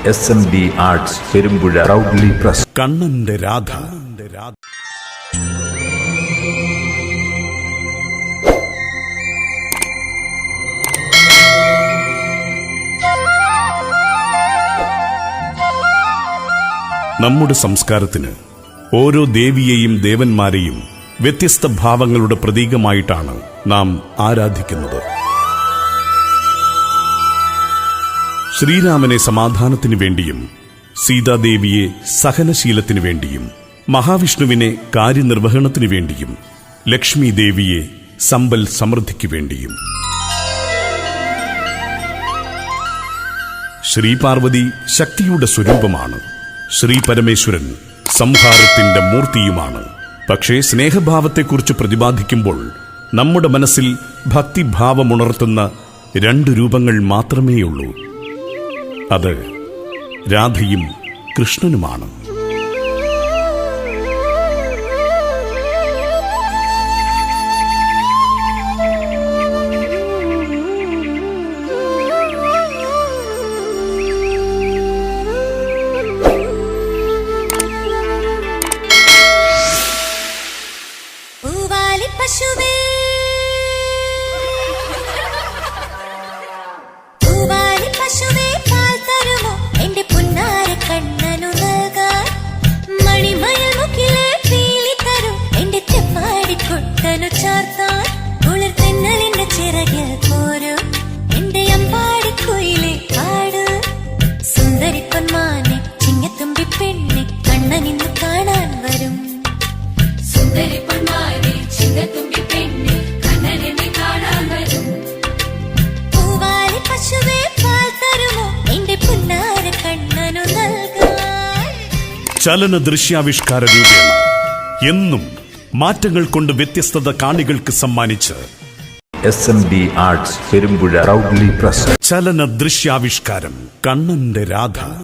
SMD Arts Perumpuzha proudly press. കണ്ണന്റെ രാധ. നമ്മുടെ സംസ്കാരത്തിന് ഓരോ ദേവിയെയും ദേവന്മാരെയും വ്യത്യസ്ത ഭാവങ്ങളുടെ പ്രതീകമായിട്ടാണ് നാം ആരാധിക്കുന്നത്. ശ്രീരാമനെ സമാധാനത്തിനു വേണ്ടിയും സീതാദേവിയെ സഹനശീലത്തിനു വേണ്ടിയും മഹാവിഷ്ണുവിനെ കാര്യനിർവഹണത്തിനു വേണ്ടിയും ലക്ഷ്മി ദേവിയെ സമ്പൽ സമൃദ്ധിക്കു വേണ്ടിയും. ശ്രീപാർവതി ശക്തിയുടെ സ്വരൂപമാണ്. ശ്രീ പരമേശ്വരൻ സംഹാരത്തിന്റെ മൂർത്തിയുമാണ്. പക്ഷേ സ്നേഹഭാവത്തെക്കുറിച്ച് പ്രതിപാദിക്കുമ്പോൾ നമ്മുടെ മനസ്സിൽ ഭക്തിഭാവമുണർത്തുന്ന രണ്ട് രൂപങ്ങൾ മാത്രമേയുള്ളൂ. അത് രാധയും കൃഷ്ണനുമാണ്. ചലന ദൃശ്യാവിഷ്കാര രൂപേണ എന്നും മാറ്റങ്ങൾ കൊണ്ട് വ്യത്യസ്തത കാണികൾക്ക് സമ്മാനിച്ച് SMD Arts Perumpuzha proudly press. ചലന ദൃശ്യാവിഷ്കാരം കണ്ണന്റെ രാധ.